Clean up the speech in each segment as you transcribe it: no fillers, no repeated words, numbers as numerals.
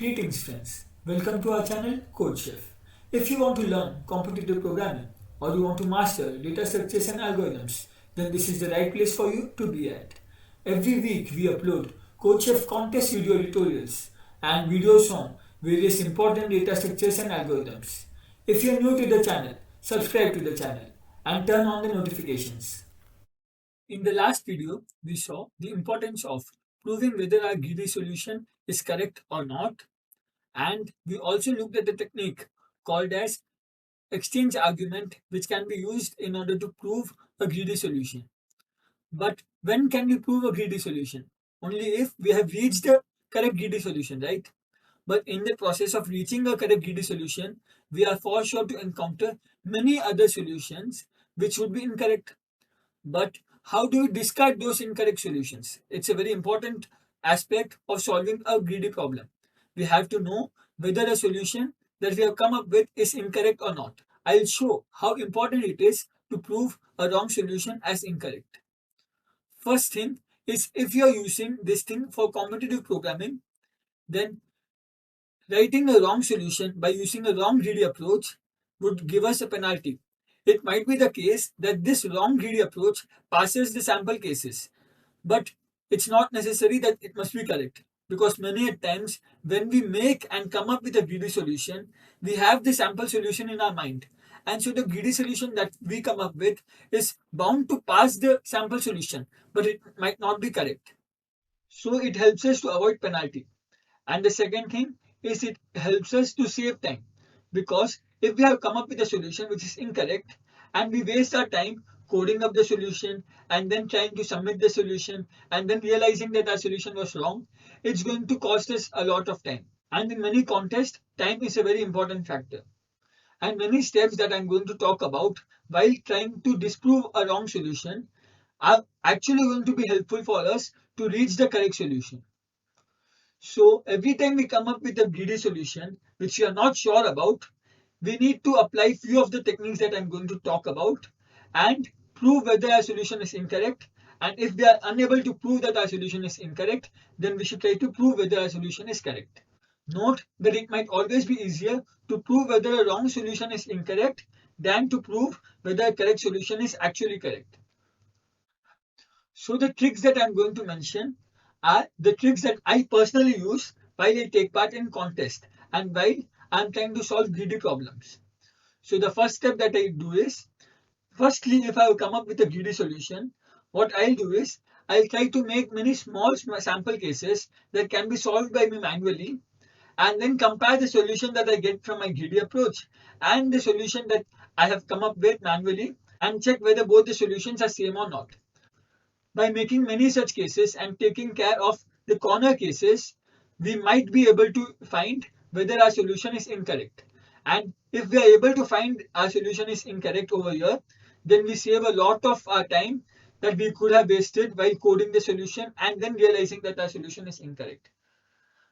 Greetings friends, welcome to our channel CodeChef. If you want to learn competitive programming or you want to master data structures and algorithms, then this is the right place for you to be at. Every week we upload CodeChef contest video tutorials and videos on various important data structures and algorithms. If you are new to the channel, subscribe to the channel and turn on the notifications. In the last video, we saw the importance of proving whether our greedy solution is correct or not, and we also looked at the technique called as exchange argument, which can be used in order to prove a greedy solution. But when can we prove a greedy solution? Only if we have reached the correct greedy solution, right? But in the process of reaching a correct greedy solution, we are for sure to encounter many other solutions which would be incorrect. But how do we discard those incorrect solutions? It's a very important aspect of solving a greedy problem. We have to know whether a solution that we have come up with is incorrect or not. I'll show how important it is to prove a wrong solution as incorrect. First thing is, if you are using this thing for competitive programming, then writing a wrong solution by using a wrong greedy approach would give us a penalty. It might be the case that this wrong greedy approach passes the sample cases, but it's not necessary that it must be correct, because many a times when we make and come up with a greedy solution, we have the sample solution in our mind, and so the greedy solution that we come up with is bound to pass the sample solution, but it might not be correct. So it helps us to avoid penalty. And the second thing is, it helps us to save time, because if we have come up with a solution which is incorrect and we waste our time coding up the solution and then trying to submit the solution and then realizing that our solution was wrong, it's going to cost us a lot of time. And in many contests, time is a very important factor. And many steps that I'm going to talk about while trying to disprove a wrong solution are actually going to be helpful for us to reach the correct solution. So every time we come up with a greedy solution which we are not sure about, we need to apply few of the techniques that I'm going to talk about and prove whether our solution is incorrect. And if we are unable to prove that our solution is incorrect, then we should try to prove whether our solution is correct. Note that it might always be easier to prove whether a wrong solution is incorrect than to prove whether a correct solution is actually correct. So the tricks that I'm going to mention are the tricks that I personally use while I take part in contest and while I'm trying to solve greedy problems. So the first step that I do is, firstly, if I come up with a greedy solution, what I'll do is I'll try to make many small sample cases that can be solved by me manually, and then compare the solution that I get from my greedy approach and the solution that I have come up with manually, and check whether both the solutions are same or not. By making many such cases and taking care of the corner cases, we might be able to find whether our solution is incorrect. And if we are able to find our solution is incorrect over here, then we save a lot of our time that we could have wasted while coding the solution and then realizing that our solution is incorrect.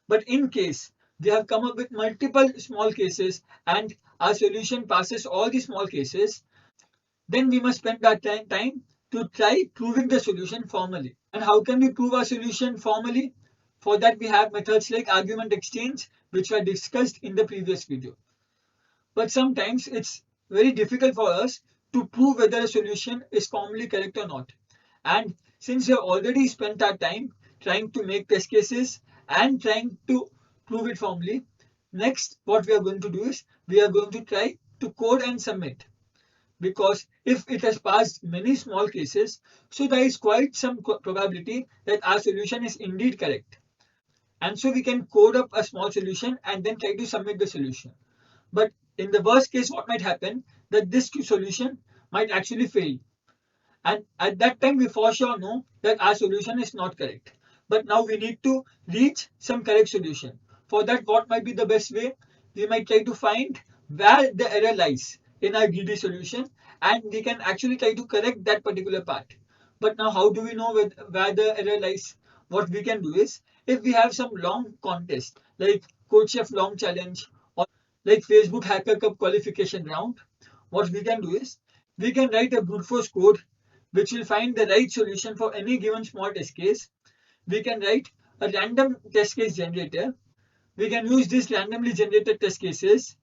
But in case we have come up with multiple small cases and our solution passes all the small cases, then we must spend our time to try proving the solution formally. And how can we prove our solution formally? For that, we have methods like argument exchange, which were discussed in the previous video. But sometimes it's very difficult for us to prove whether a solution is formally correct or not. And since we have already spent our time trying to make test cases and trying to prove it formally, next what we are going to do is we are going to try to code and submit. Because if it has passed many small cases, so there is quite some probability that our solution is indeed correct. And so we can code up a small solution and then try to submit the solution. But in the worst case, what might happen, that this solution might actually fail. And at that time, we for sure know that our solution is not correct. But now we need to reach some correct solution. For that, what might be the best way? We might try to find where the error lies in our greedy solution, and we can actually try to correct that particular part. But now how do we know where the error lies? What we can do is, if we have some long contest like CodeChef long challenge or like Facebook Hacker Cup qualification round, what we can do is we can write a brute force code which will find the right solution for any given small test case. We can write a random test case generator we can use these randomly generated test cases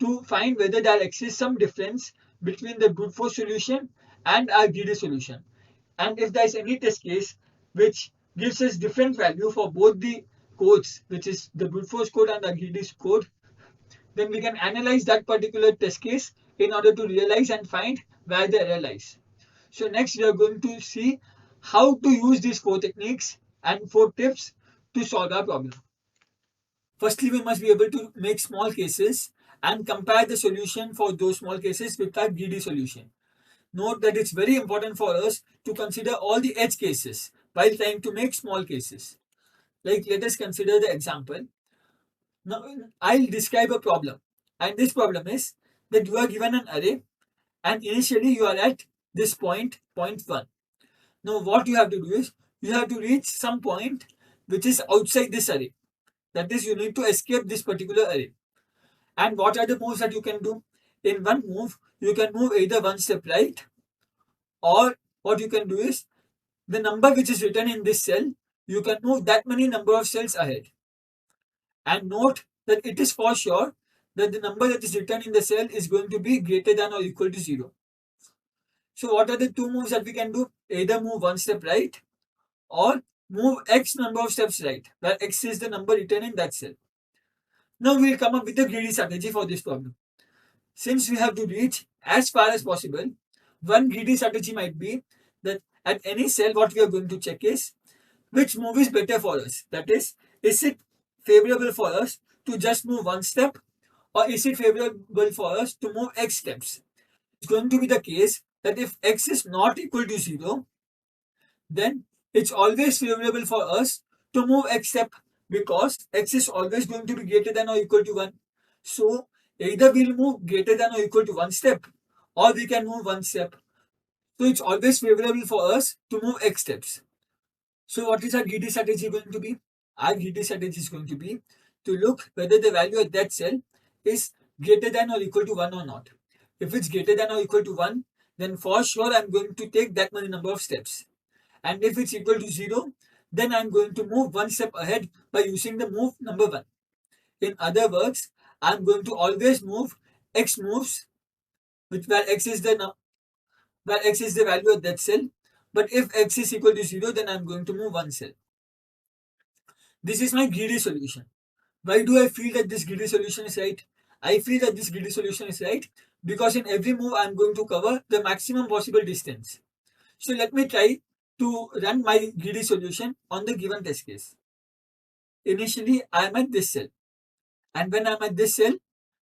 to find whether there exists some difference between the brute force solution and our greedy solution. And if there is any test case which gives us different value for both the codes, which is the brute force code and the greedy code, then we can analyze that particular test case in order to realize and find where the error lies. So next we are going to see how to use these 4 techniques and 4 tips to solve our problem. Firstly, we must be able to make small cases and compare the solution for those small cases with our greedy solution. Note that it's very important for us to consider all the edge cases while trying to make small cases. Like, let us consider the example. Now, I'll describe a problem. And this problem is that you are given an array and initially you are at this point 1. Now, what you have to do is you have to reach some point which is outside this array. That is, you need to escape this particular array. And what are the moves that you can do? In one move, you can move either one step right, or what you can do is the number which is written in this cell, you can move that many number of cells ahead. And note that it is for sure that the number that is written in the cell is going to be greater than or equal to 0. So what are the 2 moves that we can do? Either move one step right or move x number of steps right, where x is the number written in that cell. Now we will come up with a greedy strategy for this problem. Since we have to reach as far as possible, one greedy strategy might be that at any cell what we are going to check is which move is better for us. That is it favorable for us to just move one step, or is it favorable for us to move x steps? It's going to be the case that if x is not equal to 0, then it's always favorable for us to move x step, because x is always going to be greater than or equal to 1. So either we'll move greater than or equal to 1 step, or we can move 1 step. So it's always favorable for us to move x steps. So what is our greedy strategy going to be? Our greedy strategy is going to be to look whether the value at that cell is greater than or equal to 1 or not. If it's greater than or equal to 1, then for sure I'm going to take that many number of steps. And if it's equal to 0, then I'm going to move 1 step ahead by using the move number 1. In other words, I'm going to always move x moves, where x is the value at that cell. But if x is equal to 0, then I'm going to move 1 cell. This is my greedy solution. Why do I feel that this greedy solution is right? I feel that this greedy solution is right because in every move I'm going to cover the maximum possible distance. So let me try to run my greedy solution on the given test case. Initially, I am at this cell. And when I am at this cell,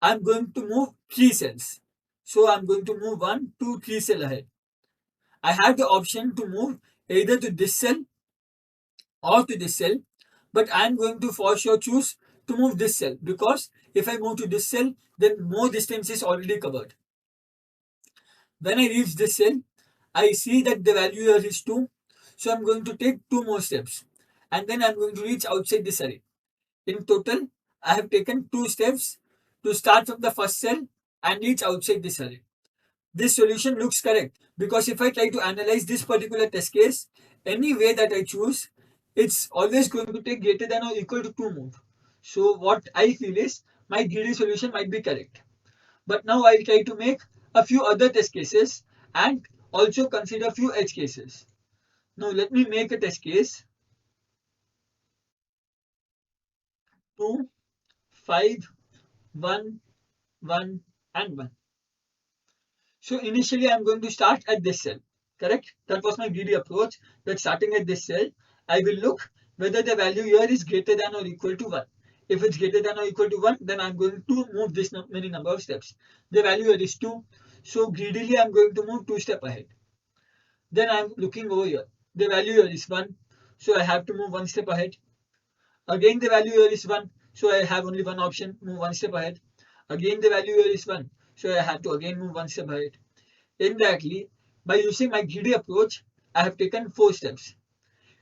I am going to move 3 cells. So I am going to move 1, 2, 3 cells ahead. I have the option to move either to this cell or to this cell, but I am going to for sure choose to move this cell, because if I move to this cell, then more distance is already covered. When I reach this cell, I see that the value here is 2, so I'm going to take 2 more steps, and then I'm going to reach outside this array. In total, I have taken 2 steps to start from the first cell and reach outside this array. This solution looks correct because if I try to analyze this particular test case, any way that I choose, it's always going to take greater than or equal to 2 moves. So what I feel is my greedy solution might be correct. But now I'll try to make a few other test cases and also consider a few edge cases. Now let me make a test case 2, 5, 1, 1 and 1. So initially I'm going to start at this cell, correct? That was my greedy approach, that starting at this cell, I will look whether the value here is greater than or equal to 1. If it's greater than or equal to 1, then I'm going to move this many number of steps. The value here is 2, so greedily I'm going to move 2 steps ahead. Then I'm looking over here. The value here is 1, so I have to move 1 step ahead. Again the value here is 1, so I have only one option, move 1 step ahead. Again the value here is 1, so I have to again move 1 step ahead. Indirectly, by using my greedy approach, I have taken 4 steps.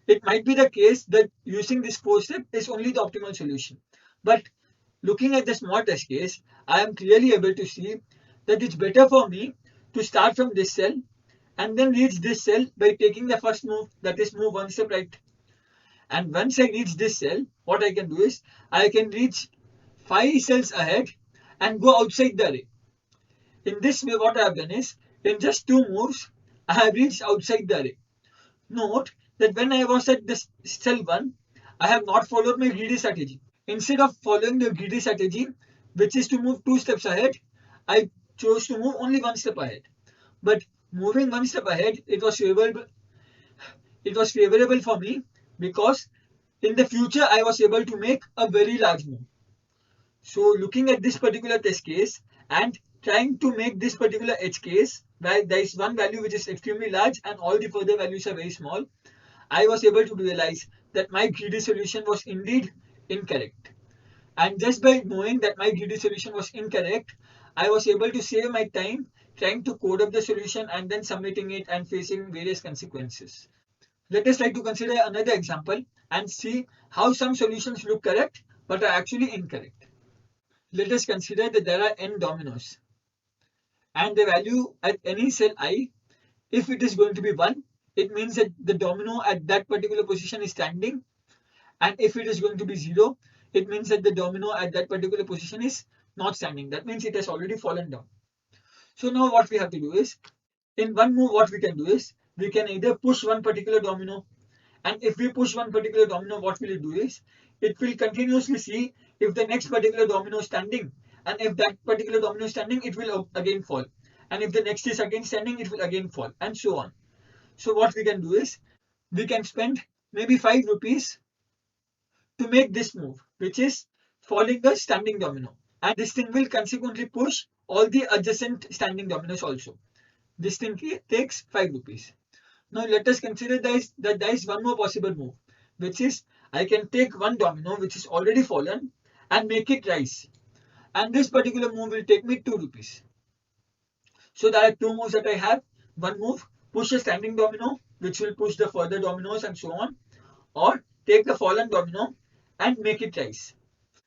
It might be the case that using this 4 step is only the optimal solution. But looking at the small test case, I am clearly able to see that it's better for me to start from this cell and then reach this cell by taking the first move, that is move 1 step right. And once I reach this cell, what I can do is I can reach 5 cells ahead and go outside the array. In this way, what I have done is in just 2 moves, I have reached outside the array. Note that when I was at this cell 1, I have not followed my greedy strategy. Instead of following the greedy strategy, which is to move 2 steps ahead, I chose to move only 1 step ahead. But moving 1 step ahead, it was favorable for me because in the future I was able to make a very large move. So looking at this particular test case and trying to make this particular edge case where there is one value which is extremely large and all the further values are very small, I was able to realize that my greedy solution was indeed incorrect. And just by knowing that my greedy solution was incorrect, I was able to save my time trying to code up the solution and then submitting it and facing various consequences. Let us try to consider another example and see how some solutions look correct but are actually incorrect. Let us consider that there are n dominoes and the value at any cell I, if it is going to be 1, it means that the domino at that particular position is standing, and if it is going to be 0, it means that the domino at that particular position is not standing. That means it has already fallen down. So now what we have to do is, in one move what we can do is, we can either push one particular domino, and if we push one particular domino, what will it do is, it will continuously see if the next particular domino is standing, and if that particular domino is standing, it will again fall, and if the next is again standing, it will again fall, and so on. So what we can do is, we can spend maybe 5 rupees to make this move, which is falling the standing domino. And this thing will consequently push all the adjacent standing dominoes also. This thing takes 5 rupees. Now let us consider that there is one more possible move, which is I can take one domino which is already fallen and make it rise. And this particular move will take me 2 rupees. So there are two moves that I have. One move, push a standing domino, which will push the further dominoes and so on. Or take the fallen domino and make it rise.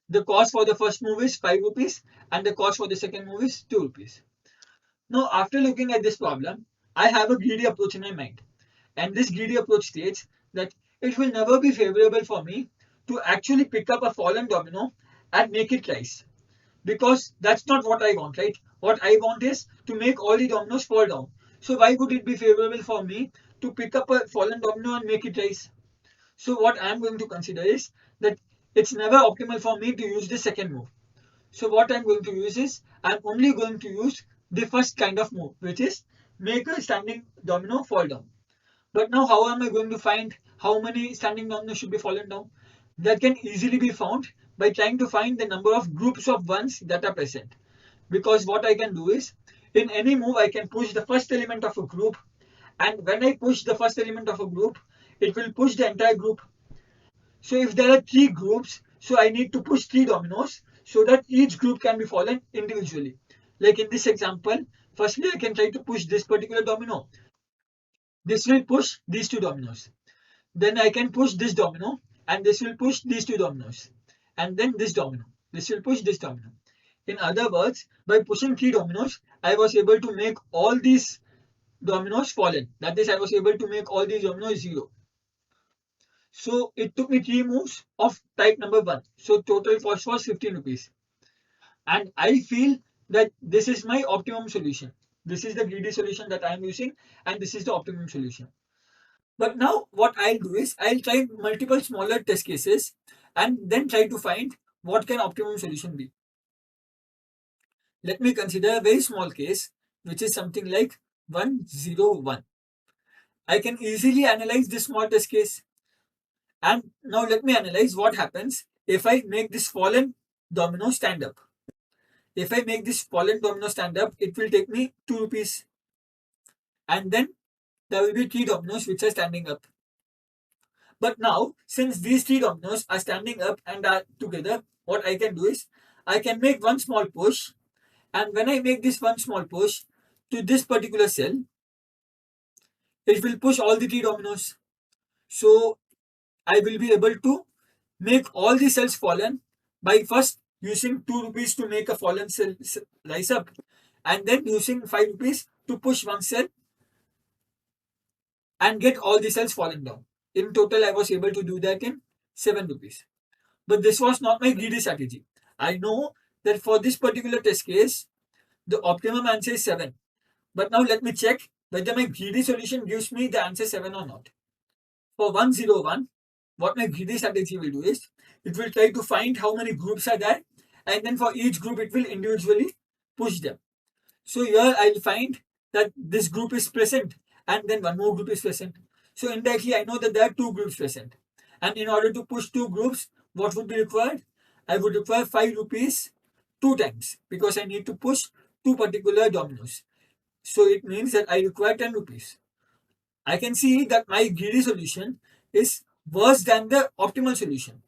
The cost for the first move is 5 rupees and the cost for the second move is 2 rupees. Now after looking at this problem, I have a greedy approach in my mind. And this greedy approach states that it will never be favorable for me to actually pick up a fallen domino and make it rise. Because that's not what I want, right? What I want is to make all the dominoes fall down. So why would it be favorable for me to pick up a fallen domino and make it rise? So what I am going to consider is that it's never optimal for me to use the second move. So what I'm going to use is I'm only going to use the first kind of move, which is make a standing domino fall down. But now how am I going to find how many standing dominoes should be fallen down? That can easily be found by trying to find the number of groups of ones that are present. Because what I can do is, in any move I can push the first element of a group, and when I push the first element of a group, it will push the entire group. So if there are 3 groups, so I need to push 3 dominoes so that each group can be fallen individually. Like in this example, firstly I can try to push this particular domino. This will push these 2 dominoes. Then I can push this domino and this will push these 2 dominoes. And then this domino. This will push this domino. In other words, by pushing 3 dominoes, I was able to make all these dominoes fallen. That is, I was able to make all these dominoes 0. So it took me 3 moves of type number 1. So total cost was 15 rupees. And I feel that this is my optimum solution. This is the greedy solution that I am using, and this is the optimum solution. But now what I'll do is I'll try multiple smaller test cases and then try to find what can optimum solution be. Let me consider a very small case, which is something like 101. I can easily analyze this small test case. And now let me analyze what happens if I make this fallen domino stand up. If I make this fallen domino stand up, it will take me 2 rupees. And then there will be 3 dominoes which are standing up. But now, since these 3 dominoes are standing up and are together, what I can do is I can make one small push. And when I make this one small push to this particular cell, it will push all the 3 dominoes. So I will be able to make all the cells fallen by first using 2 rupees to make a fallen cell rise up, and then using 5 rupees to push one cell and get all the cells falling down. In total, I was able to do that in 7 rupees. But this was not my greedy strategy. I know that for this particular test case, the optimum answer is 7. But now let me check whether my greedy solution gives me the answer 7 or not. For 101, what my greedy strategy will do is, it will try to find how many groups are there, and then for each group it will individually push them. So here I'll find that this group is present and then one more group is present. So indirectly I know that there are two groups present. And in order to push two groups, what would be required? I would require 5 rupees two times because I need to push two particular dominoes. So it means that I require 10 rupees. I can see that my greedy solution is worse than the optimal solution.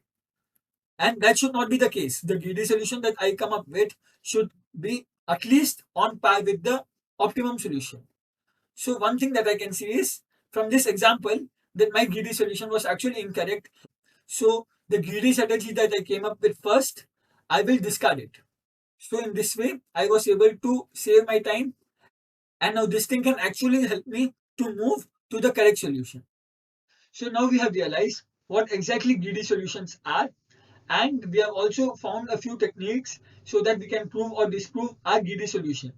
And that should not be the case. The greedy solution that I come up with should be at least on par with the optimum solution. So one thing that I can see is from this example that my greedy solution was actually incorrect. So the greedy strategy that I came up with first, I will discard it. So in this way, I was able to save my time, and now this thing can actually help me to move to the correct solution. So now we have realized what exactly greedy solutions are, and we have also found a few techniques so that we can prove or disprove our greedy solution.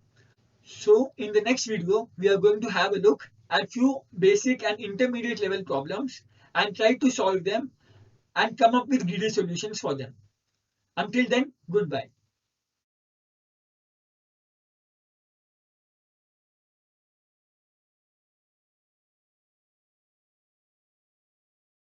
So in the next video, we are going to have a look at few basic and intermediate level problems and try to solve them and come up with greedy solutions for them. Until then, goodbye.